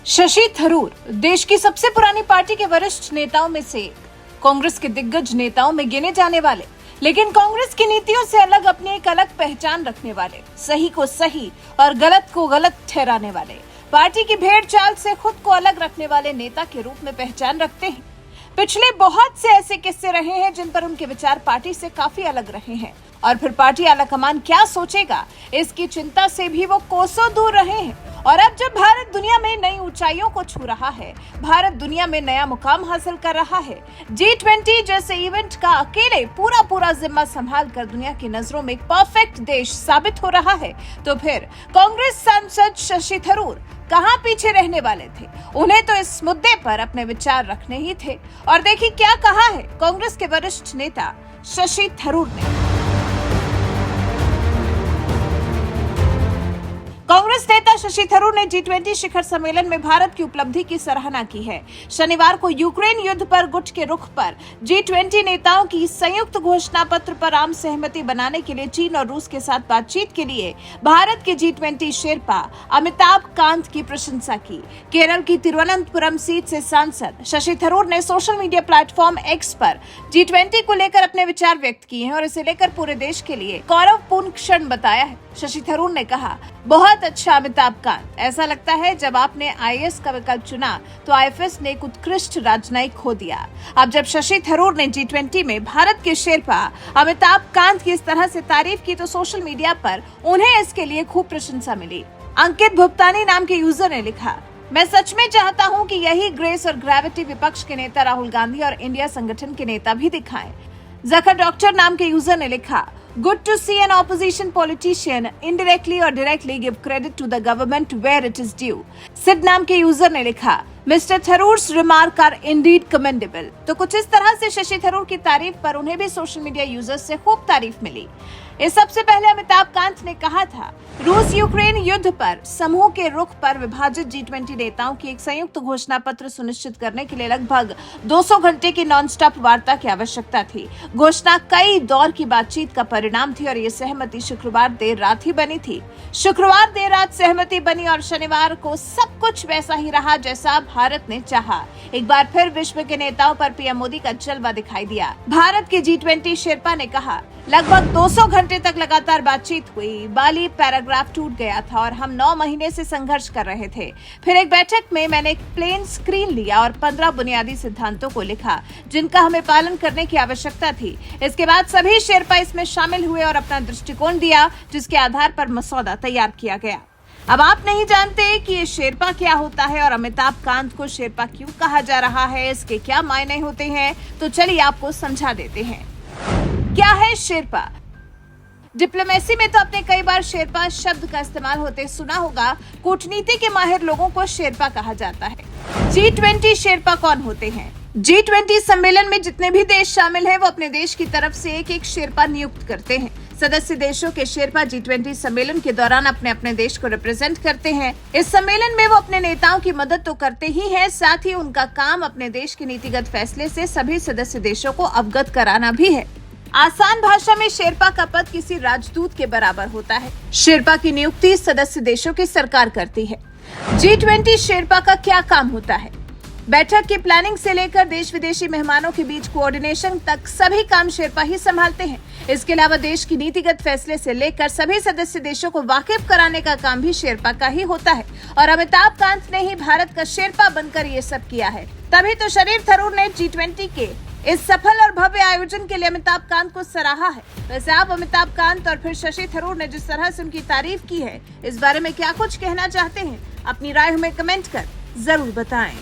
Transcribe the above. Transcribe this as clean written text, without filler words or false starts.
शशि थरूर देश की सबसे पुरानी पार्टी के वरिष्ठ नेताओं में से एक, कांग्रेस के दिग्गज नेताओं में गिने जाने वाले, लेकिन कांग्रेस की नीतियों से अलग अपनी एक अलग पहचान रखने वाले, सही को सही और गलत को गलत ठहराने वाले, पार्टी की भेड़ चाल से खुद को अलग रखने वाले नेता के रूप में पहचान रखते हैं। पिछले बहुत से ऐसे किस्से रहे हैं जिन पर उनके विचार पार्टी से काफी अलग रहे हैं और फिर पार्टी आलाकमान क्या सोचेगा इसकी चिंता से भी वो कोसों दूर रहे हैं। और अब जब भारत दुनिया में नई ऊंचाइयों को छू रहा है, भारत दुनिया में नया मुकाम हासिल कर रहा है, G20 जैसे इवेंट का अकेले पूरा जिम्मा संभाल कर दुनिया की नजरों में एक परफेक्ट देश साबित हो रहा है, तो फिर कांग्रेस सांसद शशि थरूर कहां पीछे रहने वाले थे। उन्हें तो इस मुद्दे पर अपने विचार रखने ही थे। और देखिए क्या कहा है कांग्रेस के वरिष्ठ नेता शशि थरूर ने। कांग्रेस नेता शशि थरूर ने G20 शिखर सम्मेलन में भारत की उपलब्धि की सराहना की है। शनिवार को यूक्रेन युद्ध पर गुट के रुख पर G20 नेताओं की संयुक्त घोषणा पत्र पर आम सहमति बनाने के लिए चीन और रूस के साथ बातचीत के लिए भारत के G20 शेरपा अमिताभ कांत की प्रशंसा की। केरल की तिरुवनंतपुरम सीट से सांसद शशि थरूर ने सोशल मीडिया प्लेटफॉर्म X पर G20 को लेकर अपने विचार व्यक्त किए हैं और इसे लेकर पूरे देश के लिए गौरवपूर्ण क्षण बताया है। शशि थरूर ने कहा, बहुत अच्छा अमिताभ कांत, ऐसा लगता है जब आपने IAS का विकल्प चुना तो IFS ने एक उत्कृष्ट राजनयिक खो दिया। अब जब शशि थरूर ने G20 में भारत के शेरपा अमिताभ कांत की इस तरह से तारीफ की तो सोशल मीडिया पर उन्हें इसके लिए खूब प्रशंसा मिली। अंकित भुगतानी नाम के यूजर ने लिखा, मैं सच में चाहता हूं कि यही ग्रेस और ग्रेविटी विपक्ष के नेता राहुल गांधी और इंडिया संगठन के नेता भी दिखाएं। जखर डॉक्टर नाम के यूजर ने लिखा, Good to see an opposition politician indirectly or directly give credit to the government where it is due. Sid नाम के यूजर ने लिखा, Mr. Tharoor's remark are indeed commendable. तो कुछ इस तरह से शशि थरूर की तारीफ पर उन्हें भी सोशल मीडिया यूजर्स से खूब तारीफ मिली। इस सबसे पहले अमिताभ कांत ने कहा था, रूस यूक्रेन युद्ध पर समूह के रुख पर विभाजित G20 नेताओं की एक संयुक्त घोषणा पत्र सुनिश्चित करने के लिए लगभग 200 घंटे की नॉन स्टॉप वार्ता की आवश्यकता थी। घोषणा कई दौर की बातचीत का परिणाम थी और ये सहमति शुक्रवार देर रात ही बनी थी। शुक्रवार देर रात सहमति बनी और शनिवार को सब कुछ वैसा ही रहा जैसा भारत ने चाहा। एक बार फिर विश्व के नेताओं पर पीएम मोदी का जलवा दिखाई दिया। भारत के G20 शेरपा ने कहा, लगभग 200 घंटे तक लगातार बातचीत हुई। बाली पैराग्राफ टूट गया था और हम 9 महीने से संघर्ष कर रहे थे। फिर एक बैठक में मैंने एक प्लेन स्क्रीन लिया और 15 बुनियादी सिद्धांतों को लिखा जिनका हमें पालन करने की आवश्यकता थी। इसके बाद सभी शेरपा इसमें शामिल हुए और अपना दृष्टिकोण दिया जिसके आधार पर मसौदा तैयार किया गया। अब आप नहीं जानते कि ये शेरपा क्या होता है और अमिताभ कांत को शेरपा क्यों कहा जा रहा है, इसके क्या मायने होते हैं, तो चलिए आपको समझा देते हैं। क्या है शेरपा? डिप्लोमेसी में तो आपने कई बार शेरपा शब्द का इस्तेमाल होते सुना होगा। कूटनीति के माहिर लोगों को शेरपा कहा जाता है। G20 शेरपा कौन होते हैं? G20 सम्मेलन में जितने भी देश शामिल हैं वो अपने देश की तरफ से एक शेरपा नियुक्त करते हैं। सदस्य देशों के शेरपा G20 सम्मेलन के दौरान अपने अपने देश को रिप्रेजेंट करते हैं। इस सम्मेलन में वो अपने नेताओं की मदद तो करते ही हैं, साथ ही उनका काम अपने देश के नीतिगत फैसले से सभी सदस्य देशों को अवगत कराना भी है। आसान भाषा में शेरपा का पद किसी राजदूत के बराबर होता है। शेरपा की नियुक्ति सदस्य देशों की सरकार करती है। G20 शेरपा का क्या काम होता है? बैठक की प्लानिंग से लेकर देश विदेशी मेहमानों के बीच कोऑर्डिनेशन तक सभी काम शेरपा ही संभालते हैं। इसके अलावा देश की नीतिगत फैसले से लेकर सभी सदस्य देशों को वाकिफ कराने का काम भी शेरपा का ही होता है और अमिताभ कांत ने ही भारत का शेरपा बनकर ये सब किया है। तभी तो शशि थरूर ने G20 के इस सफल और भव्य आयोजन के लिए अमिताभ कांत को सराहा है। वैसे आप अमिताभ कांत और फिर शशि थरूर ने जिस तरह से उनकी तारीफ की है, इस बारे में क्या कुछ कहना चाहते हैं? अपनी राय हमें कमेंट कर जरूर बताएं।